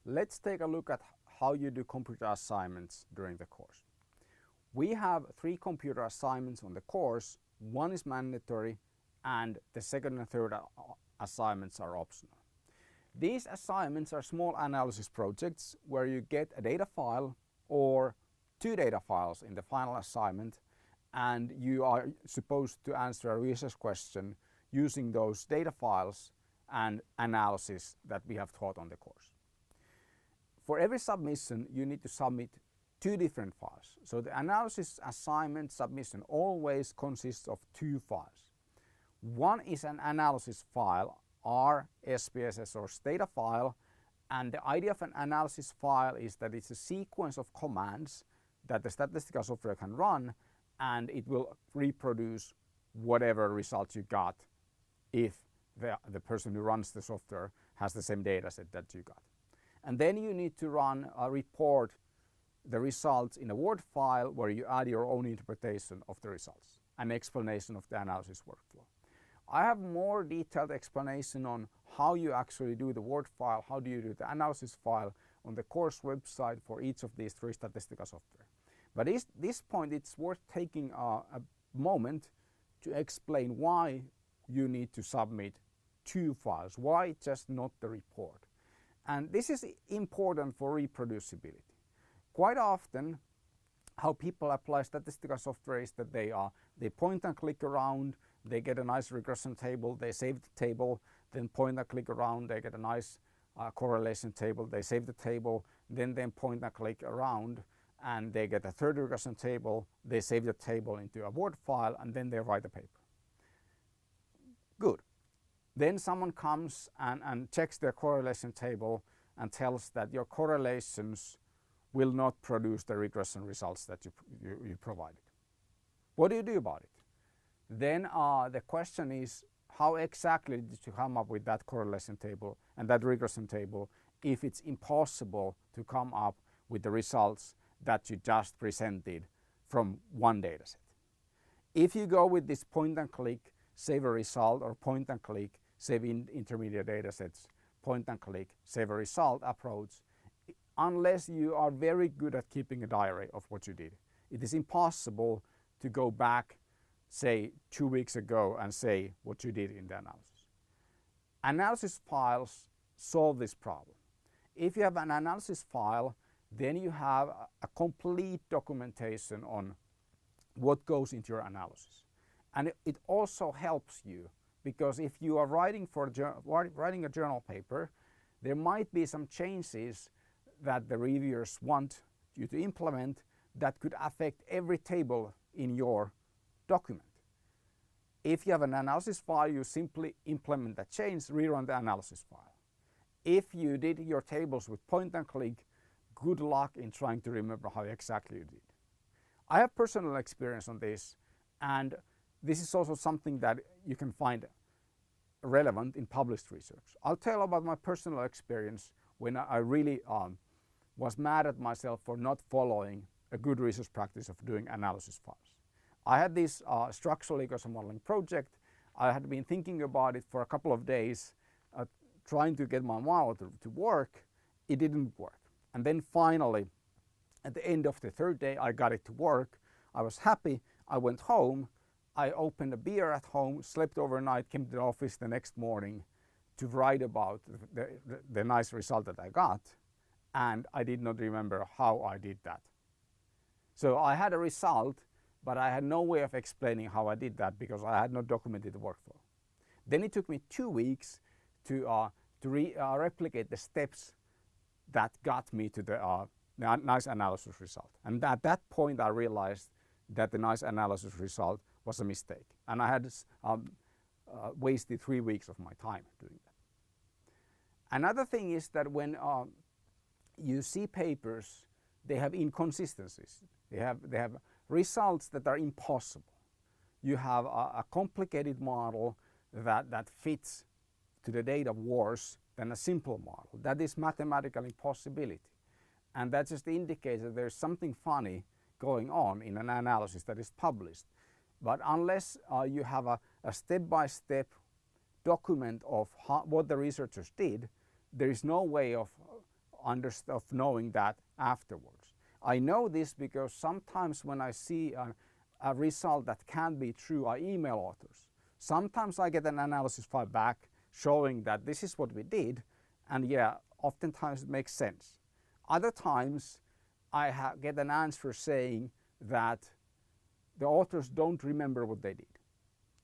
let's take a look at how you do computer assignments during the course. We have 3 computer assignments on the course. One is mandatory and the second and third assignments are optional. These assignments are small analysis projects where you get a data file or 2 data files in the final assignment, and you are supposed to answer a research question using those data files and analysis that we have taught on the course. For every submission, you need to submit 2 different files. So the analysis assignment submission always consists of 2 files. One is an analysis file, R, SPSS or data file, and the idea of an analysis file is that it's a sequence of commands that the statistical software can run, and it will reproduce whatever results you got if the person who runs the software has the same data set that you got. And then you need to run a report the results in a Word file where you add your own interpretation of the results, an explanation of the analysis workflow. I have more detailed explanation on how you actually do the Word file, how do you do the analysis file on the course website for each of these 3 statistical software. But at this point it's worth taking a moment to explain why you need to submit 2 files, why just not the report. And this is important for reproducibility. Quite often how people apply statistical software is that they point and click around, they get a nice regression table, they save the table, then point and click around, they get a nice correlation table, they save the table, then point and click around and they get a third regression table, they save the table into a Word file, and then they write a paper. Good. Then someone comes and checks their correlation table and tells that your correlations will not produce the regression results that you provided. What do you do about it? Then the question is, how exactly did you come up with that correlation table and that regression table if it's impossible to come up with the results that you just presented from one data set? If you go with this point and click, save a result, or point and click, save intermediate data sets, point and click, save a result approach, unless you are very good at keeping a diary of what you did, it is impossible to go back, say 2 weeks ago, and say what you did in the analysis. Analysis files solve this problem. If you have an analysis file, then you have a complete documentation on what goes into your analysis. And it also helps you, because if you are writing a journal paper, there might be some changes that the reviewers want you to implement that could affect every table in your document. If you have an analysis file, you simply implement that change, rerun the analysis file. If you did your tables with point and click, good luck in trying to remember how exactly you did. I have personal experience on this, and this is also something that you can find relevant in published research. I'll tell about my personal experience when I really was mad at myself for not following a good research practice of doing analysis files. I had this structural ecosystem modeling project. I had been thinking about it for a couple of days, trying to get my model to work. It didn't work. And then finally, at the end of the 3rd day, I got it to work. I was happy. I went home. I opened a beer at home, slept overnight, came to the office the next morning to write about the nice result that I got. And I did not remember how I did that. So I had a result, but I had no way of explaining how I did that because I had not documented the workflow. Then it took me 2 weeks to replicate the steps that got me to the nice analysis result. And at that point I realized that the nice analysis result was a mistake. And I had wasted 3 weeks of my time doing that. Another thing is that when you see papers, they have inconsistencies. They have results that are impossible. You have a complicated model that fits to the data worse than a simple model. That is mathematical impossibility. And that just indicates that there's something funny going on in an analysis that is published. But unless you have a step-by-step document of what the researchers did, there is no way of of knowing that afterwards. I know this because sometimes when I see a result that can't be true, I email authors. Sometimes I get an analysis file back showing that this is what we did, and yeah, oftentimes it makes sense. Other times I get an answer saying that the authors don't remember what they did.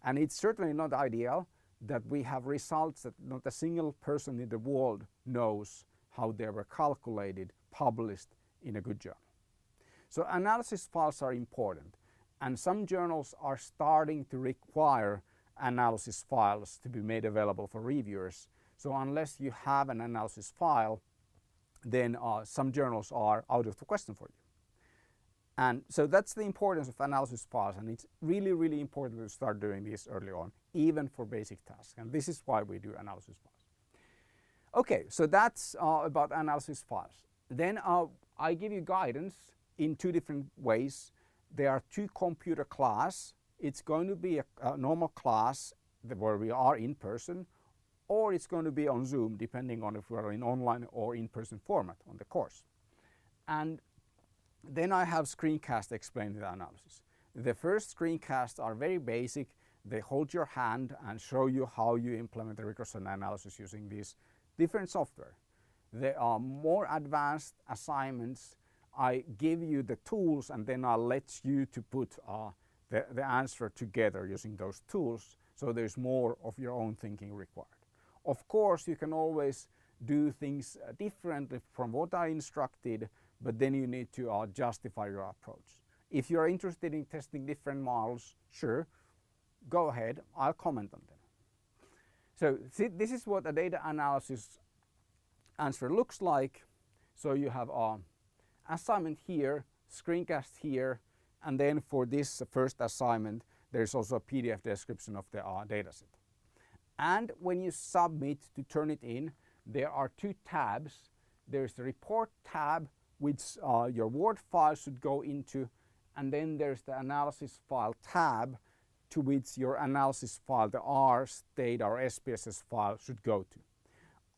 And it's certainly not ideal that we have results that not a single person in the world knows how they were calculated, published in a good journal. So analysis files are important, and some journals are starting to require analysis files to be made available for reviewers. So unless you have an analysis file, then some journals are out of the question for you. And so that's the importance of analysis files, and it's really, really important to start doing this early on, even for basic tasks. And this is why we do analysis files. Okay, so that's about analysis files. Then I give you guidance in two different ways. There are two computer class. It's going to be a normal class where we are in person, or it's going to be on Zoom, depending on if we're in online or in-person format on the course. And then I have screencasts explaining the analysis. The first screencasts are very basic. They hold your hand and show you how you implement the regression analysis using these different software. There are more advanced assignments. I give you the tools, and then I'll let you to put the answer together using those tools, so there's more of your own thinking required. Of course, you can always do things differently from what I instructed, but then you need to justify your approach. If you're interested in testing different models, sure, go ahead, I'll comment on them. So this is what a data analysis answer looks like. So you have assignment here, screencast here, and then for this first assignment, there's also a PDF description of the dataset. And when you submit to turn it in, there are two tabs. There's the report tab, which your Word file should go into, and then there's the analysis file tab, to which your analysis file, the R, state, or SPSS file should go to.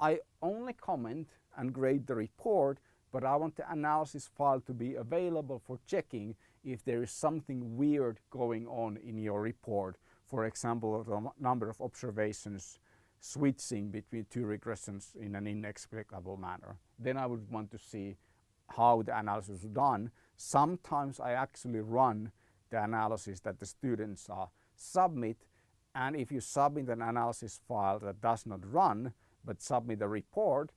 I only comment and grade the report, but I want the analysis file to be available for checking if there is something weird going on in your report. For example, the number of observations switching between two regressions in an inexplicable manner. Then I would want to see how the analysis is done. Sometimes I actually run the analysis that the students submit, and if you submit an analysis file that does not run but submit a report,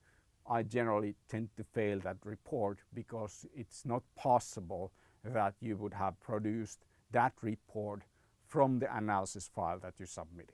I generally tend to fail that report because it's not possible that you would have produced that report from the analysis file that you submitted.